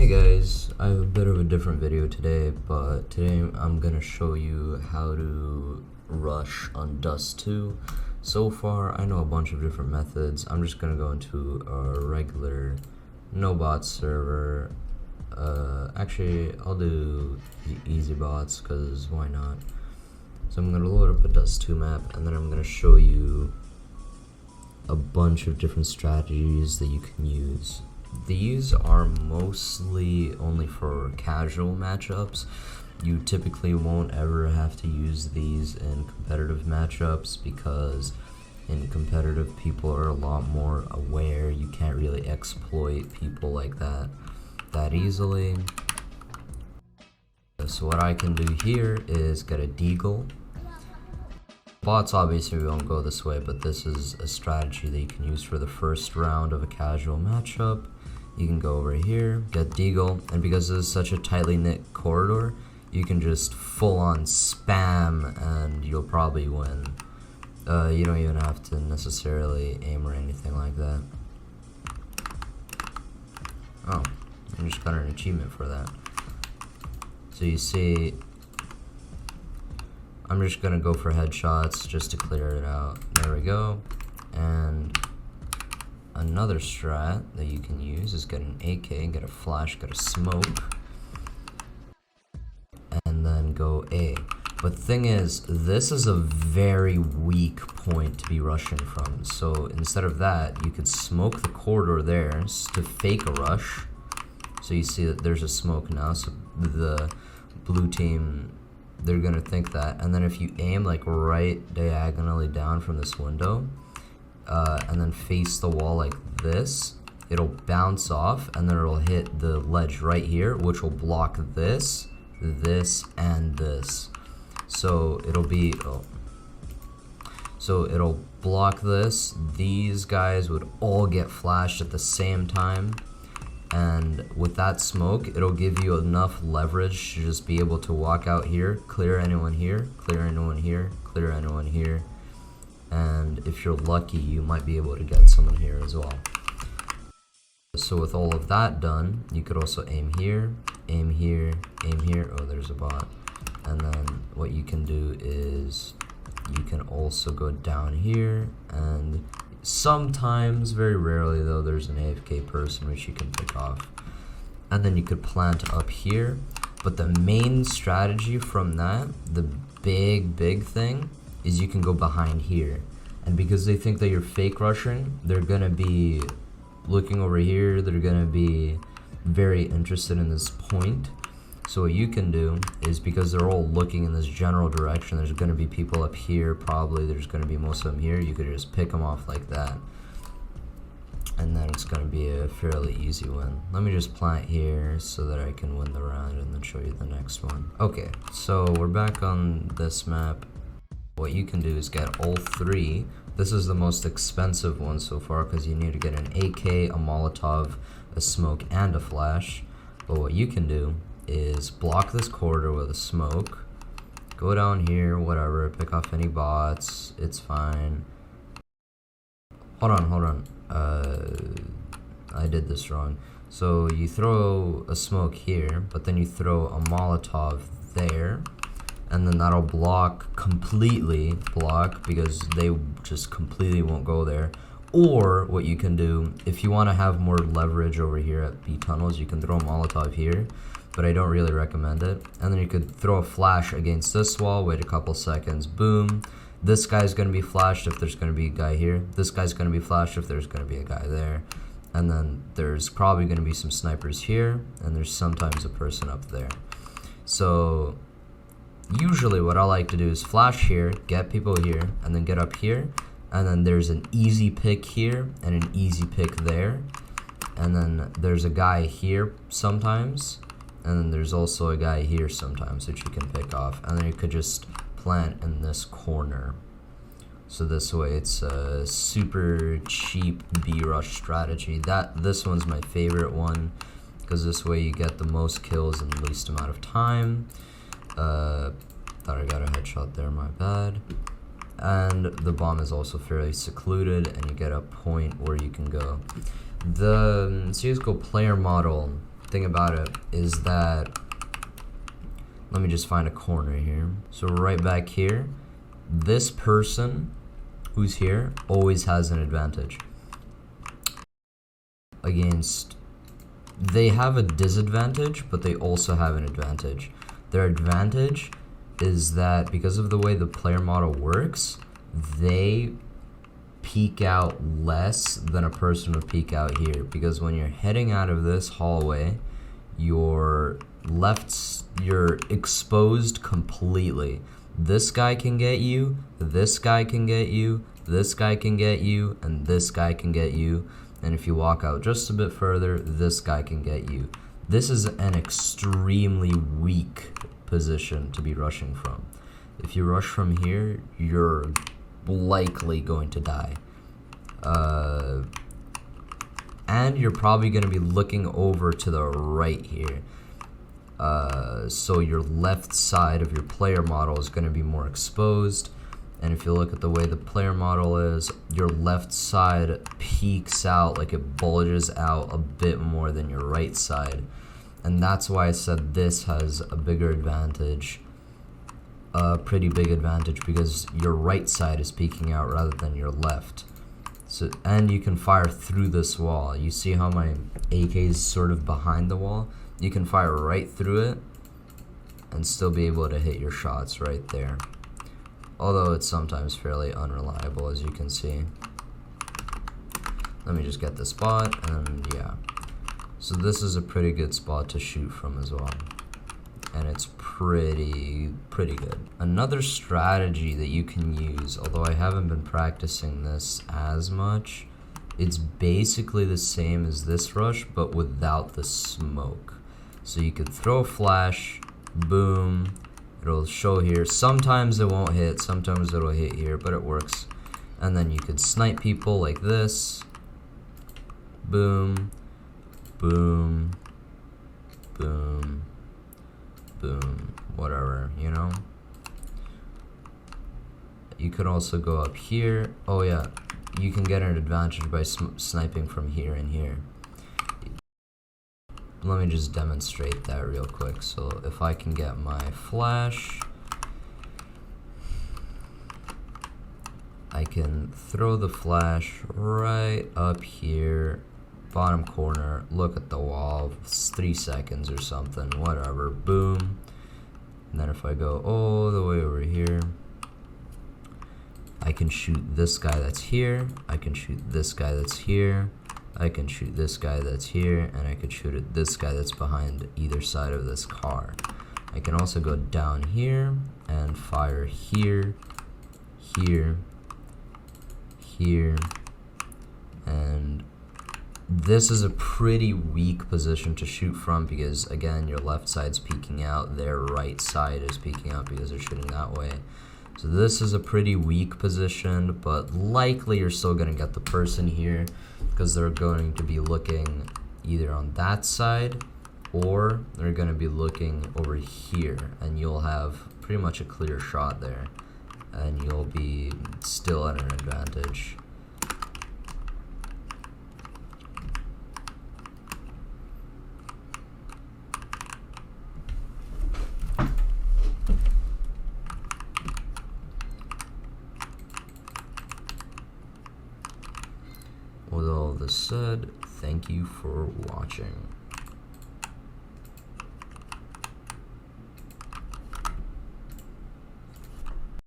Hey guys, I have a bit of a different video today, but today I'm gonna show you how to rush on Dust 2. So far, I know a bunch of different methods. I'm just gonna go into a regular no bots server. Actually, I'll do the easy bots, cause why not? So I'm gonna load up a Dust 2 map, and then I'm gonna show you a bunch of different strategies that you can use. These are mostly only for casual matchups. You typically won't ever have to use these in competitive matchups because in competitive people are a lot more aware. You can't really exploit people like that easily. So what I can do here is get a deagle. Bots obviously won't go this way, but this is a strategy that you can use for the first round of a casual matchup. You can go over here, get deagle, and because this is such a tightly knit corridor, you can just full on spam and you'll probably win. You don't even have to necessarily aim or anything like that. Oh, I just got an achievement for that. So you see, I'm just gonna go for headshots just to clear it out. There we go. And another strat that you can use is get an AK, get a flash, get a smoke, and then go A. But the thing is, this is a very weak point to be rushing from. So instead of that, you could smoke the corridor there to fake a rush. So you see that there's a smoke now, so the blue team, they're gonna think that. And then if you aim like right diagonally down from this window, and then face the wall like this, it'll bounce off and then it'll hit the ledge right here, which will block this, this, and this. So it'll be, so it'll block this. These guys would all get flashed at the same time, and with that smoke, it'll give you enough leverage to just be able to walk out here, clear anyone here, clear anyone here, clear anyone here. And if you're lucky, you might be able to get someone here as well. So with all of that done, you could also aim here, aim here, aim here. Oh, there's a bot. And then what you can do is you can also go down here, and sometimes, very rarely though, there's an AFK person which you can pick off. And then you could plant up here. But the main strategy from that, the big thing, is you can go behind here. And because they think that you're fake rushing, they're gonna be looking over here, they're gonna be very interested in this point. So what you can do is, because they're all looking in this general direction, there's gonna be people up here, probably there's gonna be most of them here, you could just pick them off like that. And then it's gonna be a fairly easy win. Let me just plant here so that I can win the round and then show you the next one. Okay, so we're back on this map. What you can do is get all three. This is the most expensive one so far because you need to get an AK, a Molotov, a smoke, and a flash. But what you can do is block this corridor with a smoke, go down here, whatever, pick off any bots, it's fine. Hold on. I did this wrong. So you throw a smoke here, but then you throw a Molotov there. And then that'll completely block, because they just completely won't go there. Or what you can do, if you want to have more leverage over here at B tunnels, you can throw a Molotov here, but I don't really recommend it. And then you could throw a flash against this wall, wait a couple seconds, boom. This guy's going to be flashed if there's going to be a guy here. This guy's going to be flashed if there's going to be a guy there. And then there's probably going to be some snipers here, and there's sometimes a person up there. So usually what I like to do is flash here, get people here, and then get up here, and then there's an easy pick here and an easy pick there, and then there's a guy here sometimes, and then there's also a guy here sometimes which you can pick off, and then you could just plant in this corner. So this way it's a super cheap B-rush strategy. This one's my favorite one because this way you get the most kills in the least amount of time. Thought I got a headshot there, my bad. And the bomb is also fairly secluded, and you get a point where you can go. The CSGO player model thing about it is that, let me just find a corner here. So right back here, this person who's here always has an advantage against, they have a disadvantage, but they also have an advantage. Their advantage is that because of the way the player model works, they peek out less than a person would peek out here, because when you're heading out of this hallway, you're exposed completely. This guy can get you, this guy can get you, this guy can get you, and this guy can get you. And if you walk out just a bit further, this guy can get you. This is an extremely weak position to be rushing from. If you rush from here, you're likely going to die. And you're probably going to be looking over to the right here. So your left side of your player model is going to be more exposed. And if you look at the way the player model is, your left side peeks out, like it bulges out a bit more than your right side. And that's why I said this has a bigger advantage, a pretty big advantage, because your right side is peeking out rather than your left. So, and you can fire through this wall. You see how my AK is sort of behind the wall? You can fire right through it and still be able to hit your shots right there. Although it's sometimes fairly unreliable, as you can see. Let me just get the spot, and yeah. So this is a pretty good spot to shoot from as well. And it's pretty good. Another strategy that you can use, although I haven't been practicing this as much, it's basically the same as this rush, but without the smoke. So you could throw a flash, boom, it'll show here. Sometimes it won't hit, sometimes it'll hit here, but it works. And then you could snipe people like this. Boom, boom, boom, boom, whatever, you know? You could also go up here. Oh yeah, you can get an advantage by sniping from here and here. Let me just demonstrate that real quick. So if I can get my flash, I can throw the flash right up here, bottom corner, look at the wall, 3 seconds or something, whatever, boom. And then if I go all the way over here, I can shoot this guy that's here, I can shoot this guy that's here, I can shoot this guy that's here, and I can shoot at this guy that's behind either side of this car. I can also go down here and fire here, here, here, and this is a pretty weak position to shoot from because, again, your left side's peeking out, their right side is peeking out because they're shooting that way. So this is a pretty weak position, but likely you're still going to get the person here because they're going to be looking either on that side or they're going to be looking over here, and you'll have pretty much a clear shot there and you'll be still at an advantage. With all this said, thank you for watching.